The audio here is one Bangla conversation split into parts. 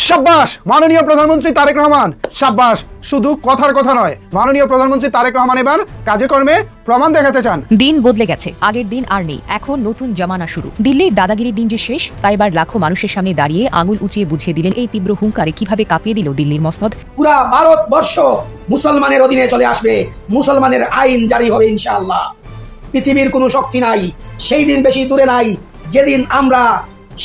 সাব্বাস মাননীয় প্রধানমন্ত্রী তারেক রহমান, সাব্বাস। শুধু কথার কথা নয়, মাননীয় প্রধানমন্ত্রী তারেক রহমান এবার কাজে কর্মে প্রমাণ দেখাতে চান। দিন বদলে গেছে, আগের দিন আর নেই, এখন নতুন জামানা শুরু। দিল্লির দাদাগিরির দিন যে শেষ, তাই এবার লাখো মানুষের সামনে দাঁড়িয়ে আঙুল উঁচিয়ে বুঝিয়ে দিলেন এই তীব্র হুঙ্কারে কিভাবে কাঁপিয়ে দিল দিল্লির মসনদ। পুরা ভারতবর্ষ মুসলমানের অধীনে চলে আসবে, মুসলমানের আইন জারি হবে ইনশাআল্লাহ। পৃথিবীর কোনো শক্তি নাই, সেই দিন বেশি দূরে নাই যেদিন আমরা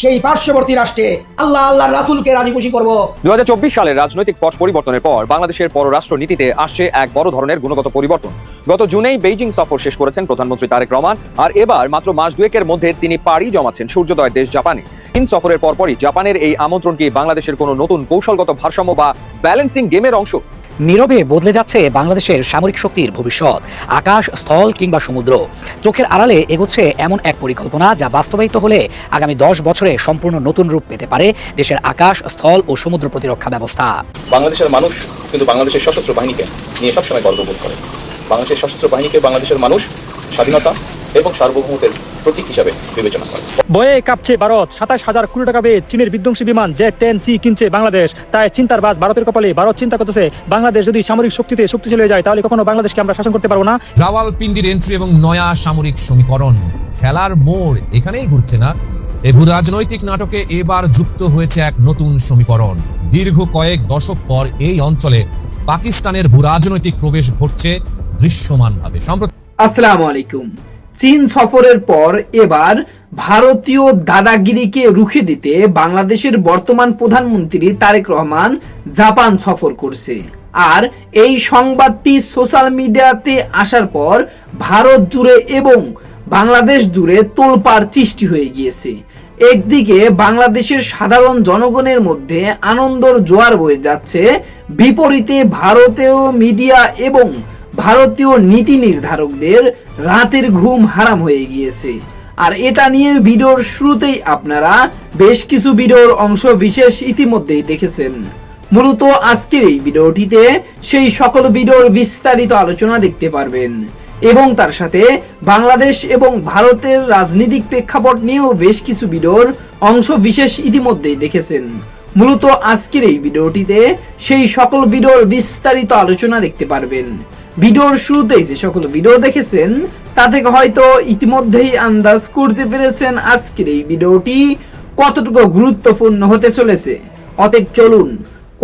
সেই পার্শ্ববর্তী রাষ্ট্রে আল্লাহর রাসূলকে রাজি খুশি করব। 2024 সালের রাজনৈতিক পট পরিবর্তনের পর বাংলাদেশের পররাষ্ট্র নীতিতে আসছে এক বড় ধরনের গুণগত পরিবর্তন। গত জুনেই বেইজিং সফর শেষ করেছেন প্রধানমন্ত্রী তারেক রহমান, আর এবার মাত্র মাস দুয়েকের মধ্যে তিনি পাড়ি জমাচ্ছেন সূর্যোদয় দেশ জাপানে। চীন সফরের পরপরই জাপানের এই আমন্ত্রণ কি বাংলাদেশের কোনো নতুন কৌশলগত ভারসাম্য বা ব্যালেন্সিং গেমের অংশ? নীরবে বদলে যাচ্ছে বাংলাদেশের সামরিক শক্তির ভবিষ্যৎ। আকাশ, স্থল কিংবা সমুদ্র, চোখের আড়ালে এগোচ্ছে এমন এক পরিকল্পনা যা বাস্তবায়িত হলে আগামী 10 বছরে সম্পূর্ণ নতুন রূপ পেতে পারে দেশের আকাশ, স্থল ও সমুদ্র প্রতিরক্ষা ব্যবস্থা। বাংলাদেশের মানুষ কিন্তু বাংলাদেশের সশস্ত্র বাহিনীকে নিয়ে সবসময় গর্ববোধ করে। বাংলাদেশের সশস্ত্র বাহিনীকে বাংলাদেশের মানুষ স্বাধীনতা এবং সার্বভৌমত্বের প্রতীক হিসাবে বিবেচনা করে। বয়ে কাঁপছে ভারত, 27,000 কোটি টাকা ব্যয়ে চীনের বিধ্বংসী বিমান Z-10C কিনছে বাংলাদেশ। তাই চিন্তার বাজ ভারতের কপালে। ভারত চিন্তা করতেছে, বাংলাদেশ যদি সামরিক শক্তিতে শক্তিশালী হয়ে যায় তাহলে কখনো বাংলাদেশকে আমরা শাসন করতে পারবো না। রাওয়ালপিন্ডির এন্ট্রি এবং নয়া সামরিক সমীকরণ, খেলার মোড় এখানেই ঘুরছে না। এই ভূ রাজনৈতিক নাটকে এবার যুক্ত হয়েছে এক নতুন সমীকরণ। দীর্ঘ কয়েক দশক পর এই অঞ্চলে পাকিস্তানের ভূ রাজনৈতিক প্রবেশ ঘটছে দৃশ্যমানভাবে। আসসালামু আলাইকুম। চীন সফরের পর এবার ভারতীয় দাদাগিরিকে রুখে দিতে বাংলাদেশের বর্তমান প্রধানমন্ত্রী তারেক রহমান জাপান সফর করছে। আর এই সংবাদটি সোশ্যাল মিডিয়াতে আসার পর ভারত জুড়ে এবং বাংলাদেশ জুড়ে তোলপাড় সৃষ্টি হয়ে গিয়েছে। একদিকে বাংলাদেশের সাধারণ জনগণের মধ্যে আনন্দর জোয়ার বয়ে যাচ্ছে, বিপরীতে ভারতীয় মিডিয়া এবং ভারতীয় নীতি নির্ধারকদের রাতের ঘুম হারাম হয়ে গিয়েছে। আর এটা নিয়ে ভিডিওর শুরুতেই আপনারা বেশ কিছু ভিডিওর অংশ বিশেষ ইতিমধ্যেই দেখেছেন। মূলত আজকের এই ভিডিওটিতে সেই সকল ভিডিওর বিস্তারিত আলোচনা দেখতে পারবেন এবং তার সাথে বাংলাদেশ এবং ভারতের রাজনৈতিক প্রেক্ষাপট নিয়েও বেশ কিছু ভিডিওর অংশ বিশেষ ইতিমধ্যেই দেখেছেন। মূলত আজকের এই ভিডিওটিতে সেই সকল ভিডিওর বিস্তারিত আলোচনা দেখতে পারবেন। ভিডিওর শুরুতেই যে সকল ভিডিও দেখেছেন তা থেকে হয়তো ইতিমধ্যেই আন্দাজ করতে পেরেছেন আজকের এই ভিডিওটি কতটুকু গুরুত্বপূর্ণ হতে চলেছে। অতএব চলুন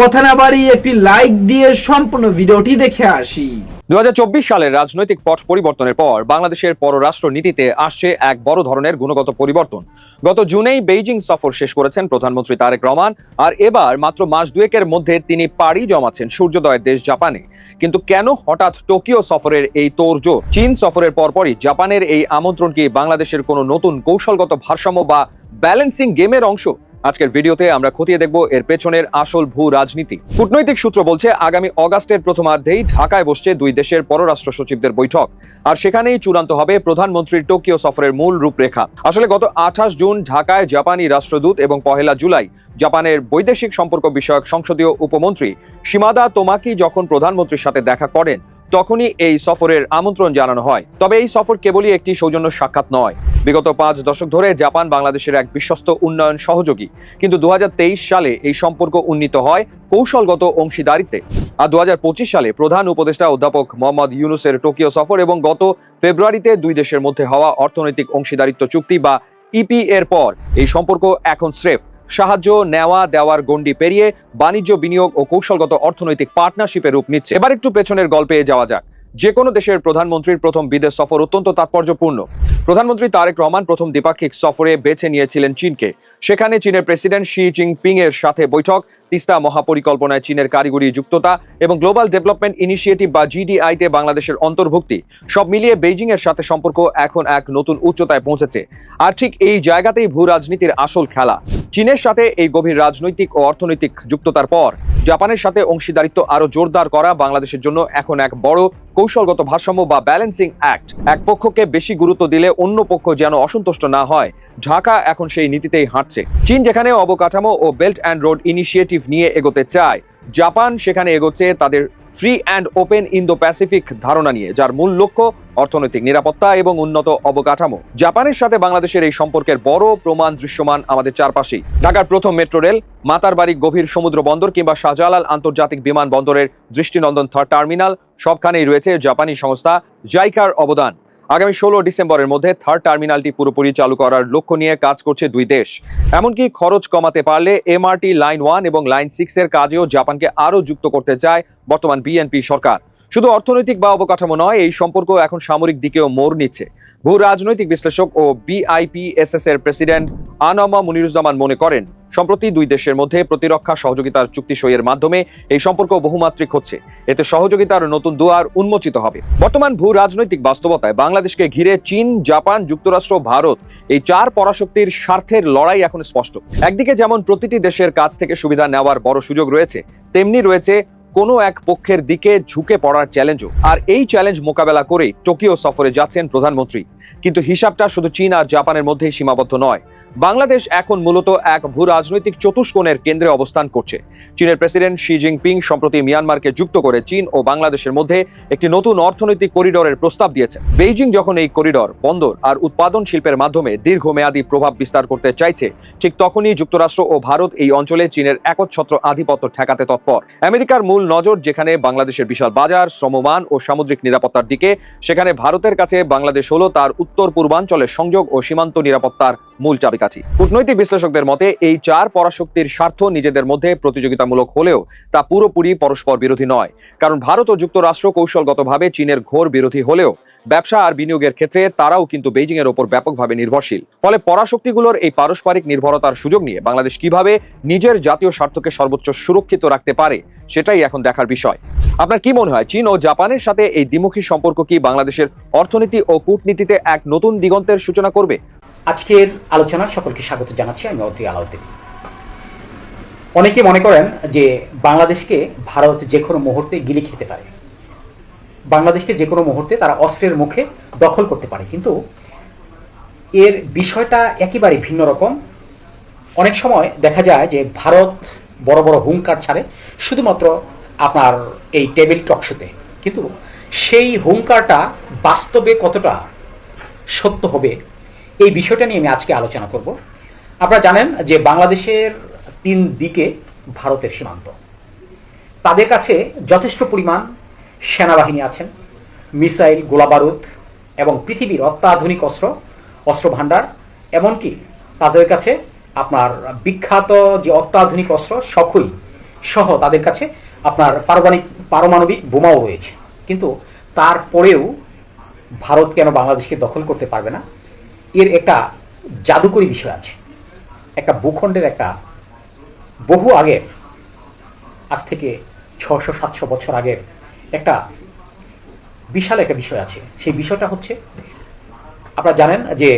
কথা না বাড়িয়ে একটি লাইক দিয়ে সম্পূর্ণ ভিডিওটি দেখে আসি। 2024 সালের রাজনৈতিক পট পরিবর্তনের পর বাংলাদেশের পররাষ্ট্র নীতিতে আসছে এক বড় ধরনের গুণগত পরিবর্তন। গত জুনেই বেইজিং সফর শেষ করেছেন প্রধানমন্ত্রী তারেক রহমান, আর এবার মাত্র মাস দুয়েকের মধ্যে তিনি পাড়ি জমাচ্ছেন সূর্যোদয়ের দেশ জাপানে। কিন্তু কেন হঠাৎ টোকিও সফরের এই তোড়জোড়? চীন সফরের পরপরই জাপানের এই আমন্ত্রণ কি বাংলাদেশের কোনো নতুন কৌশলগত ভারসাম্য বা ব্যালেন্সিং গেমের অংশ? আজকের ভিডিওতে আমরা খতিয়ে দেখব এর পেছনের আসল ভূ রাজনীতি। কূটনৈতিক সূত্র বলছে আগামী অগাস্টের প্রথমার্ধেই ঢাকায় বসছে দুই দেশের পররাষ্ট্র সচিবদের বৈঠক, আর সেখানেই চূড়ান্ত হবে প্রধানমন্ত্রীর টোকিও সফরের মূল রূপরেখা। আসলে গত 28 জুন ঢাকায় জাপানি রাষ্ট্রদূত এবং 1 জুলাই জাপানের বৈদেশিক সম্পর্ক বিষয়ক সংসদীয় উপমন্ত্রী শিমাদা তোমাকি যখন প্রধানমন্ত্রীর সাথে দেখা করেন তখনই এই সফরের আমন্ত্রণ জানানো হয়। তবে এই সফর কেবলই একটি সৌজন্য সাক্ষাৎ নয়। বিগত 5 দশক ধরে জাপান বাংলাদেশের এক বিশ্বস্ত উন্নয়ন সহযোগী, কিন্তু 2023 সালে এই সম্পর্ক উন্নীত হয় কৌশলগত অংশীদারিত্বে। আর 2025 সালে প্রধান উপদেষ্টা অধ্যাপক মোহাম্মদ ইউনুসের টোকিও সফর এবং গত ফেব্রুয়ারিতে দুই দেশের মধ্যে হওয়া অর্থনৈতিক অংশীদারিত্ব চুক্তি বা ইপি এর পর এই সম্পর্ক এখন স্রেফ সাহায্য নেওয়া দেওয়ার গণ্ডি পেরিয়ে বাণিজ্য, বিনিয়োগ ও কৌশলগত অর্থনৈতিক পার্টনারশিপের রূপ নিচ্ছে। এবার একটু পেছনের গল্পে যাওয়া যাক। যে কোনো দেশের প্রধানমন্ত্রীর প্রথম বিদেশ সফর অত্যন্ত তাৎপর্যপূর্ণ। প্রধানমন্ত্রী তারেক রহমান প্রথম দ্বিপাক্ষিক সফরে বেছে নিয়েছিলেন চীনকে। সেখানে চীনের প্রেসিডেন্ট শি জিনপিং এর সাথে বৈঠক, তিস্তা মহাপরিকল্পনায় চীনের কারিগরি যুক্ততা এবং গ্লোবাল ডেভেলপমেন্ট ইনিশিয়েটিভ বা জিডিআইতে বাংলাদেশের অন্তর্ভুক্তি, সব মিলিয়ে বেইজিং এর সাথে সম্পর্ক এখন এক নতুন উচ্চতায় পৌঁছেছে। আর ঠিক এই জায়গাতেই ভূ রাজনীতির আসল খেলা। চীনের সাথে এই গভীর রাজনৈতিক ও অর্থনৈতিক যুক্ততার পর জাপানের সাথে অংশীদারিত্ব আরো জোরদার করা বাংলাদেশের জন্য এখন এক বড় কৌশলগত ভারসাম্য বা ব্যালেন্সিং অ্যাক্ট। এক পক্ষকে বেশি গুরুত্ব দিলে অন্য পক্ষ যেন অসন্তুষ্ট না হয়, ঢাকা এখন সেই নীতিতেই হাঁটছে। চীন যেখানে অবকাঠামো ও বেল্ট অ্যান্ড রোড ইনিশিয়েটিভ নিয়ে এগোতে চায়, জাপান সেখানে এগোচ্ছে তাদের free and open Indo Pacific ধারণা নিয়ে, যার মূল লক্ষ্য অর্থনৈতিক নিরাপত্তা এবং উন্নত অবকাঠামো। জাপানের সাথে বাংলাদেশের এই সম্পর্কের বড় প্রমাণ দৃশ্যমান আমাদের চারপাশেই। ঢাকার প্রথম মেট্রো রেল, মাতারবাড়ি গভীর সমুদ্র বন্দর কিংবা শাহজালাল আন্তর্জাতিক বিমানবন্দরের দৃষ্টিনন্দন থার্ড টার্মিনাল, সবখানেই রয়েছে জাপানি সংস্থা জাইকার অবদান। আগামী 16 ডিসেম্বরের মধ্যে থার্ড টার্মিনালটি পুরোপুরি চালু করার লক্ষ্য নিয়ে কাজ করছে দুই দেশ। এমনকি খরচ কমাতে পারলে এমআরটি লাইন 1 এবং লাইন 6 এর কাজেও জাপানকে আরও যুক্ত করতে চায় বর্তমান বিএনপি সরকার। শুধু অর্থনৈতিক বা অবকাঠামো নয়, এই সম্পর্ক এখন সামরিক দিকেও মোড় নিচ্ছে। ভূ রাজনৈতিক বিশ্লেষক ও বিআইপিএসএস এর প্রেসিডেন্ট আনামা মুনিরুজ্জামান মনে করেন, সম্প্রতি দুই দেশের মধ্যে প্রতিরক্ষা সহযোগিতার চুক্তি সইয়ের মাধ্যমে এই সম্পর্ক বহুমাত্রিক হচ্ছে। এতে সহযোগিতার নতুন দুয়ার উন্মোচিত হবে। বর্তমান ভূ রাজনৈতিক বাস্তবতায় বাংলাদেশকে ঘিরে চীন, জাপান, যুক্তরাষ্ট্র, ভারত এই চার পরাশক্তির স্বার্থের লড়াই এখন স্পষ্ট। একদিকে যেমন প্রতিটি দেশের কাছ থেকে সুবিধা নেওয়ার বড় সুযোগ রয়েছে, তেমনি রয়েছে কোনো এক পক্ষের দিকে ঝুঁকে পড়ার চ্যালেঞ্জও। আর এই চ্যালেঞ্জ মোকাবেলা করে টোকিও সফরে যাচ্ছেন প্রধানমন্ত্রী। কিন্তু হিসাবটা শুধু চীন আর জাপানের মধ্যেই সীমাবদ্ধ নয়। বাংলাদেশ এখন মূলত এক ভূ রাজনৈতিক চতুষ্কোণের কেন্দ্রে অবস্থান করছে। চীনের প্রেসিডেন্ট শি জিনপিং সম্প্রতি মিয়ানমারকে যুক্ত করে চীন ও বাংলাদেশের মধ্যে একটি নতুন অর্থনৈতিক করিডোরের প্রস্তাব দিয়েছে। বেইজিং যখন এই করিডোর, বন্দর আর উৎপাদন শিল্পের মাধ্যমে দীর্ঘমেয়াদী প্রভাব বিস্তার করতে চাইছে, ঠিক তখনই যুক্তরাষ্ট্র ও ভারত এই অঞ্চলে চীনের একচ্ছত্র আধিপত্য ঠেকাতে তৎপর। আমেরিকার মূল নজর যেখানে বাংলাদেশের বিশাল বাজার, শ্রমমান ও সামুদ্রিক নিরাপত্তার দিকে, সেখানে ভারতের কাছে বাংলাদেশ হলো তার উত্তর পূর্বাঞ্চলের সংযোগ ও সীমান্ত নিরাপত্তার মূল চাবিকাঠি। কূটনৈতিক বিশ্লেষকদের মতে এই চার পরাশক্তির স্বার্থ নিজেদের মধ্যে প্রতিযোগিতামূলক হলেও তা পুরোপুরি পরস্পর বিরোধী নয়। কারণ ভারত ও যুক্তরাষ্ট্র কৌশলগতভাবে চীনের ঘোর বিরোধী হলেও ব্যবসা আর বিনিয়োগের ক্ষেত্রে তারাও কিন্তু বেইজিং এর উপর ব্যাপকভাবে নির্ভরশীল। ফলে পরাশক্তিগুলোর এই পারস্পরিক নির্ভরতার সুযোগ নিয়ে বাংলাদেশ কিভাবে নিজের জাতীয় স্বার্থকে সর্বোচ্চ সুরক্ষিত রাখতে পারে, সেটাই এখন দেখার বিষয়। আপনার কি মনে হয়, চীন ও জাপানের সাথে এই দ্বিমুখী সম্পর্ক কি বাংলাদেশের অর্থনীতি ও কূটনীতিতে এক নতুন দিগন্তের সূচনা করবে? আজকের আলোচনা সকলকে স্বাগত জানাচ্ছি। আমি অতি আলাউদ্দিন। অনেকে মনে করেন যে বাংলাদেশকে ভারত যে কোনো মুহূর্তে গিলে খেতে পারে, বাংলাদেশকে যে কোনো মুহূর্তে তারা অস্ত্রের মুখে দখল করতে পারে। কিন্তু এর বিষয়টা একেবারে ভিন্ন রকম। অনেক সময় দেখা যায় যে ভারত বড় বড় হুঙ্কার ছাড়ে শুধুমাত্র আপনার এই টেবিল টকশোতে, কিন্তু সেই হুঙ্কারটা বাস্তবে কতটা সত্য হবে এই বিষয়টা নিয়ে আমি আজকে আলোচনা করব। আপনারা জানেন যে বাংলাদেশের 3 দিকে ভারতের সীমান্ত। তাদের কাছে যথেষ্ট পরিমাণ সেনাবাহিনী আছেন, মিসাইল, গোলাবারুদ এবং পৃথিবীর অত্যাধুনিক অস্ত্র ভাণ্ডার, এমনকি তাদের কাছে আপনার বিখ্যাত যে অত্যাধুনিক অস্ত্র সখই সহ তাদের কাছে আপনার পারমাণবিক বোমাও রয়েছে। কিন্তু তারপরেও ভারত কেন বাংলাদেশকে দখল করতে পারবে না? এর একটা জাদুকরী বিষয় আছে। একটা ভূখণ্ডের একটা বহু আগের, আজ থেকে 600-700 বছর আগের একটা বিশাল একটা বিষয় আছে। সেই বিষয়টা হচ্ছে, আপনারা জানেন যে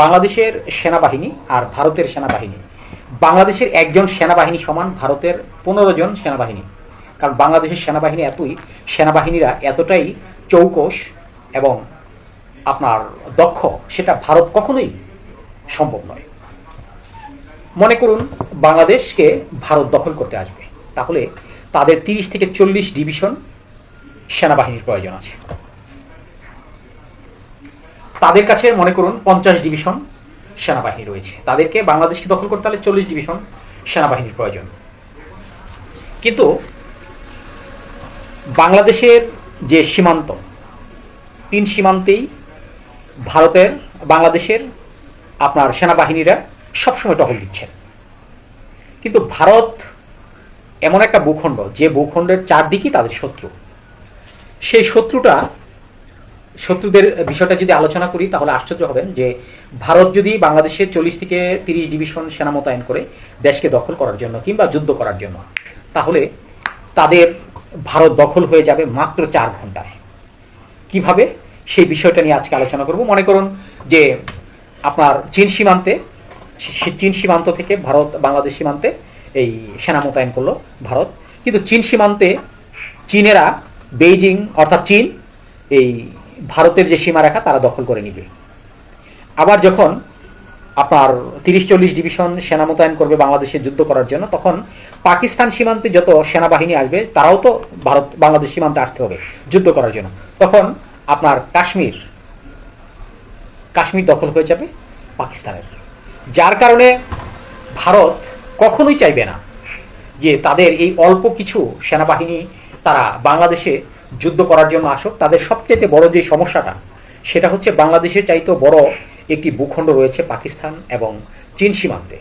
বাংলাদেশের সেনাবাহিনী আর ভারতের সেনাবাহিনী, বাংলাদেশের একজন সেনাবাহিনী সমান ভারতের 15 জন সেনাবাহিনী। কারণ বাংলাদেশের সেনাবাহিনীরা এতটাই চৌকস এবং আপনার দক্ষ, সেটা ভারত কখনোই সম্ভব নয়। মনে করুন বাংলাদেশকে ভারত দখল করতে আসবে, তাহলে তাদের 30 থেকে 40 ডিভিশন সেনাবাহিনীর প্রয়োজন আছে। তাদের কাছে মনে করুন 50 ডিভিশন সেনাবাহিনী রয়েছে। তাদেরকে বাংলাদেশকে দখল করতে হলে 40 ডিভিশন সেনাবাহিনীর প্রয়োজন। কিন্তু বাংলাদেশের যে সীমান্ত, 3 সীমান্তেই বাংলাদেশের আপনার সেনাবাহিনীরা সবসময় টহল দিচ্ছেন। কিন্তু ভারত এমন একটা ভূখণ্ড, যে ভূখণ্ডের চারদিকেই তাদের শত্রু। সেই শত্রুদের বিষয়টা যদি আলোচনা করি, তাহলে আশ্চর্য হবেন যে ভারত যদি বাংলাদেশে 40 থেকে 30 ডিভিশন সেনা মোতায়েন করে দেশকে দখল করার জন্য কিংবা যুদ্ধ করার জন্য, তাহলে তাদের ভারত দখল হয়ে যাবে মাত্র 4 ঘন্টায়। কিভাবে, সেই বিষয়টা নিয়ে আজকে আলোচনা করব। মনে করুন যে আপনার চীন সীমান্ত থেকে বাংলাদেশ সীমান্তে এই সেনা মোতায়েন করলো ভারত, কিন্তু চীন সীমান্তে চীনেরা বেইজিং অর্থাৎ চীন এই ভারতের যে সীমারেখা তারা দখল করে নিবে। আবার যখন আপনার 30-40 ডিভিশন সেনা মোতায়েন করবে বাংলাদেশে যুদ্ধ করার জন্য, তখন পাকিস্তান সীমান্তে যত সেনাবাহিনী আসবে তারাও তো বাংলাদেশ সীমান্তে আসতে হবে যুদ্ধ করার জন্য। তখন আপনার কাশ্মীর দখল হয়ে যাবে পাকিস্তানের, যার কারণে ভারত কখনোই চাইবে না যে তাদের এই অল্প কিছু সেনাবাহিনী তারা বাংলাদেশে যুদ্ধ করার জন্য আসুক। তাদের সবচেয়ে বড় যে সমস্যাটা সেটা হচ্ছে বাংলাদেশের চাইতেও বড় একটি ভূখণ্ড রয়েছে পাকিস্তান এবং চীন সীমান্তে।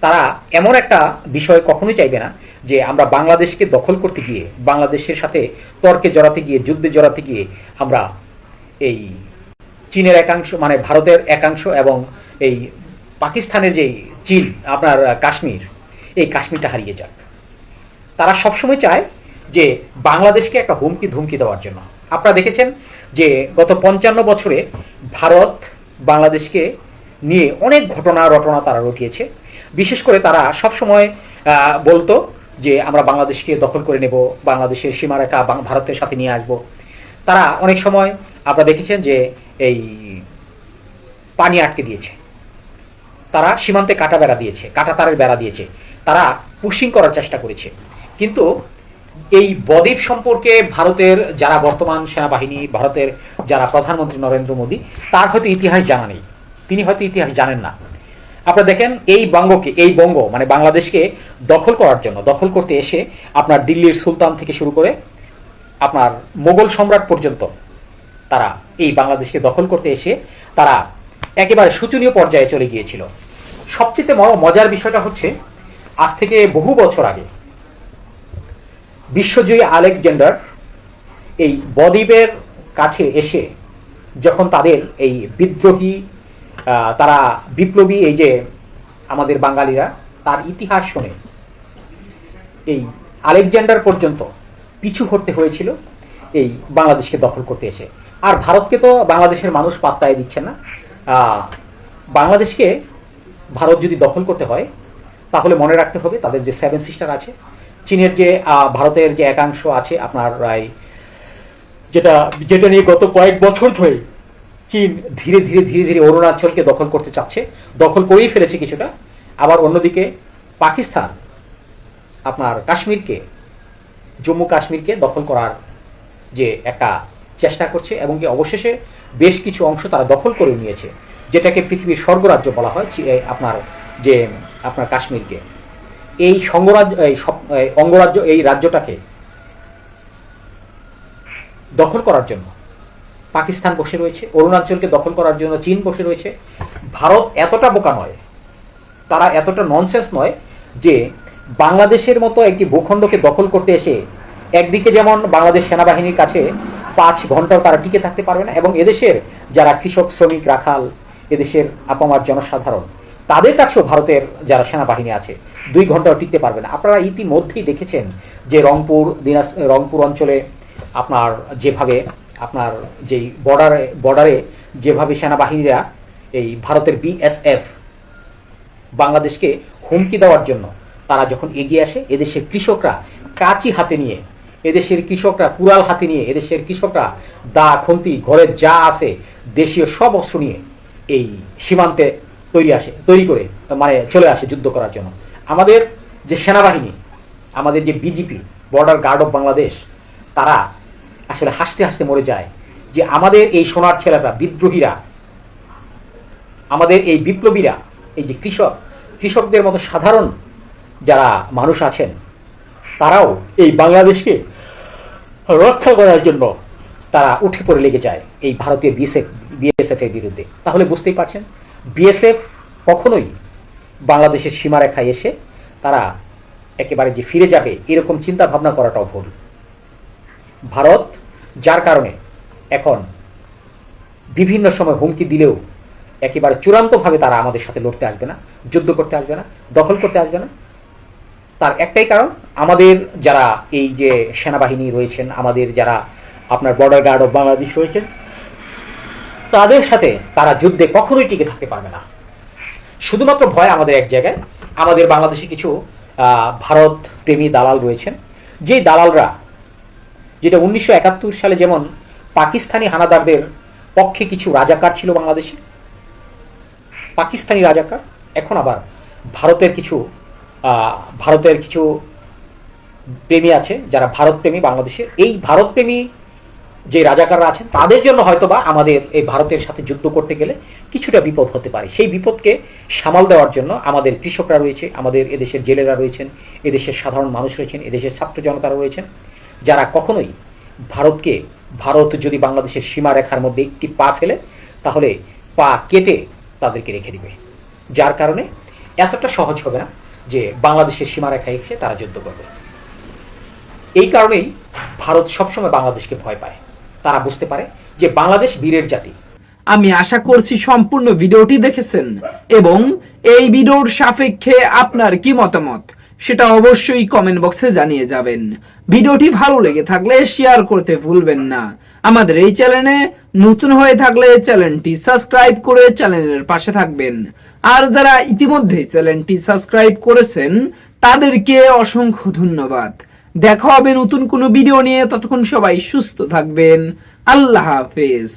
তারা এমন একটা বিষয় কখনোই চাইবে না যে আমরা বাংলাদেশকে দখল করতে গিয়ে, বাংলাদেশের সাথে তর্কে জড়াতে গিয়ে, যুদ্ধে জড়াতে গিয়ে আমরা এই চীনের একাংশ মানে ভারতের একাংশ এবং এই পাকিস্তানের যে চীন আপনার কাশ্মীর, এই কাশ্মীরটা হারিয়ে যাক। তারা সবসময় চায় যে বাংলাদেশকে একটা হুমকি ধুমকি দেওয়ার জন্য। আপনারা দেখেছেন যে গত 55 বছরে ভারত বাংলাদেশকে নিয়ে অনেক ঘটনা রটনা তারা রটিয়েছে। বিশেষ করে তারা সবসময় বলতো যে আমরা বাংলাদেশকে দখল করে নেব, বাংলাদেশের সীমারেখা ভারতের সাথে নিয়ে আসব। তারা অনেক সময় আপনারা দেখেছেন যে এই পানি আটকে দিয়েছে, তারা সীমান্তে কাটা বেড়া দিয়েছে, কাটা তারের বেড়া দিয়েছে, তারা পুশিং করার চেষ্টা করেছে। কিন্তু এই বদ্বীপ সম্পর্কে ভারতের যারা বর্তমান সেনাবাহিনী, ভারতের যারা প্রধানমন্ত্রী নরেন্দ্র মোদী, তার হয়তো ইতিহাস জানা নেই, তিনি হয়তো ইতিহাস জানেন না। আপনারা দেখেন এই বঙ্গ মানে বাংলাদেশকে দখল করার জন্য, দখল করতে এসে আপনার দিল্লির সুলতান থেকে শুরু করে আপনার মোগল সম্রাট পর্যন্ত তারা এই বাংলাদেশকে দখল করতে এসে তারা একেবারে শোচনীয় পর্যায়ে চলে গিয়েছিল। সবচেয়ে মজার বিষয়টা হচ্ছে আজ থেকে বহু বছর আগে বিশ্বজয়ী আলেকজান্ডার এই বদ্বীপের কাছে এসে যখন তাদের এই বিদ্রোহী তারা বিপ্লবী এই যে আমাদের বাঙালিরা তার ইতিহাস শুনে এই আলেকজান্ডার পর্যন্ত পিছু হটতে হয়েছিল এই বাংলাদেশকে দখল করতে এসে। আর ভারতকে তো বাংলাদেশের মানুষ পাত্তাই দিচ্ছে না। বাংলাদেশকে ভারত যদি দখল করতে হয় তাহলে মনে রাখতে হবে তাদের যে 7 সিস্টার আছে, চীনের যে ভারতের যে একাংশ আছে আপনার যেটা নিয়ে গত কয়েক বছর ধরে চীন ধীরে ধীরে অরুণাচলকে দখল করতে চাচ্ছে, দখল করেই ফেলেছে কিছুটা। আবার অন্যদিকে পাকিস্তান আপনার কাশ্মীরকে, জম্মু কাশ্মীরকে দখল করার যে একটা চেষ্টা করছে এবং কি অবশেষে বেশ কিছু অংশ তারা দখল করে নিয়েছে, যেটাকে পৃথিবীর স্বর্গরাজ্য বলা হয় আপনার কাশ্মীরকে। এই অঙ্গরাজ্য এই রাজ্যটাকে দখল করার জন্য পাকিস্তান বসে রয়েছে, অরুণাচলকে দখল করার জন্য চীন বসে রয়েছে। ভারত এতটা বোকা নয়, তারা এতটা ননসেন্স নয় যে বাংলাদেশের মতো একটি ভূখণ্ডকে দখল করতে এসে একদিকে যেমন বাংলাদেশ সেনাবাহিনীর কাছে 5 ঘন্টাও তারা টিকে থাকতে পারবে না, এবং এদেশের যারা কৃষক, শ্রমিক, রাখাল, এদেশের আপামার জনসাধারণ, তাদের কাছেও ভারতের যারা সেনাবাহিনী আছে 2 ঘন্টাও টিকতে পারবে না। আপনারা ইতিমধ্যেই দেখেছেন যে রংপুর অঞ্চলে আপনার যেভাবে আপনার যেই বর্ডারে যেভাবে সেনাবাহিনীরা এই ভারতের BSF বাংলাদেশকে হুমকি দেওয়ার জন্য তারা যখন এগিয়ে আসে, এদেশের কৃষকরা কাঁচি হাতে নিয়ে, এদেশের কৃষকরা কুড়াল হাতে নিয়ে, এদেশের কৃষকরা দা, খন্তি, ঘরের যা আছে দেশীয় সব অস্ত্র নিয়ে এই সীমান্তে তৈরি করে মানে চলে আসে যুদ্ধ করার জন্য। আমাদের যে সেনাবাহিনী, আমাদের যে BGP, border guard of Bangladesh, তারা আসলে হাসতে হাসতে মরে যায় যে আমাদের এই সোনার ছেলেরা, বিদ্রোহীরা, আমাদের এই বিপ্লবীরা, এই যে কৃষকদের মতো সাধারণ যারা মানুষ আছেন, তারাও এই বাংলাদেশকে রক্ষা করার জন্য তারা উঠে পড়ে লেগে যায় এই ভারতীয় বিএসএফ এর বিরুদ্ধে। তাহলে বুঝতেই পারছেন বিএসএফ কখনোই বাংলাদেশের সীমারেখায় এসে তারা একেবারে যে ফিরে যাবে এরকম চিন্তা ভাবনা করাটাও ভুল। ভারত যার কারণে এখন বিভিন্ন সময় হুমকি দিলেও একেবারে চূড়ান্তভাবে তারা আমাদের সাথে লড়তে আসবে না, যুদ্ধ করতে আসবে না, দখল করতে আসবে না। তার একটাই কারণ, আমাদের যারা এই যে সেনাবাহিনী রয়েছেন, আমাদের যারা আপনার বর্ডার গার্ড অফ বাংলাদেশ রয়েছেন, তাদের সাথে তারা যুদ্ধে কখনোই টিকে থাকতে পারবে না। শুধুমাত্র ভয় আমাদের এক জায়গায়, আমাদের বাংলাদেশে কিছু ভারত প্রেমী দালাল রয়েছেন, যেই দালালরা যেটা 1971 সালে যেমন পাকিস্তানি হানাদারদের পক্ষে কিছু রাজাকার ছিল বাংলাদেশে, পাকিস্তানি রাজাকার, এখন আবার ভারতের কিছু প্রেমী আছে যারা ভারতপ্রেমী বাংলাদেশের। এই ভারতপ্রেমী যে রাজাকাররা আছেন তাদের জন্য হয়তোবা আমাদের এই ভারতের সাথে যুদ্ধ করতে গেলে কিছুটা বিপদ হতে পারে। সেই বিপদকে সামাল দেওয়ার জন্য আমাদের কৃষকরা রয়েছে, আমাদের এদেশের জেলেরা রয়েছেন, এদেশের সাধারণ মানুষ রয়েছেন, এদেশের ছাত্র জনতারা রয়েছেন, যারা কখনোই ভারত যদি বাংলাদেশের সীমারেখার মধ্যে একটি পা ফেলে তাহলে পা কেটে তাদেরকে রেখে দিবে। যার কারণে এতটা সহজ হবে না যে বাংলাদেশের সীমারেখায় এসে তারা যুদ্ধ করবে। এই কারণেই ভারত সবসময় বাংলাদেশকে ভয় পায়। তারা বুঝতে পারে যে বাংলাদেশ বীরের জাতি। আমি আশা করছি সম্পূর্ণ ভিডিওটি দেখেছেন এবং এই ভিডিওর সাপেক্ষে আপনার কি মতামত সেটা অবশ্যই কমেন্ট বক্সে জানিয়ে যাবেন। ভিডিওটি ভালো লেগে থাকলে শেয়ার করতে ভুলবেন না। আমাদের এই চ্যানেলে নতুন হয়ে থাকলে চ্যানেলটি সাবস্ক্রাইব করে চ্যানেলের পাশে থাকবেন। আর যারা ইতিমধ্যে চ্যানেলটি সাবস্ক্রাইব করেছেন তাদেরকে অসংখ্য ধন্যবাদ। দেখা হবে নতুন কোনো ভিডিও নিয়ে, ততক্ষণ সবাই সুস্থ থাকবেন। আল্লাহ হাফেজ।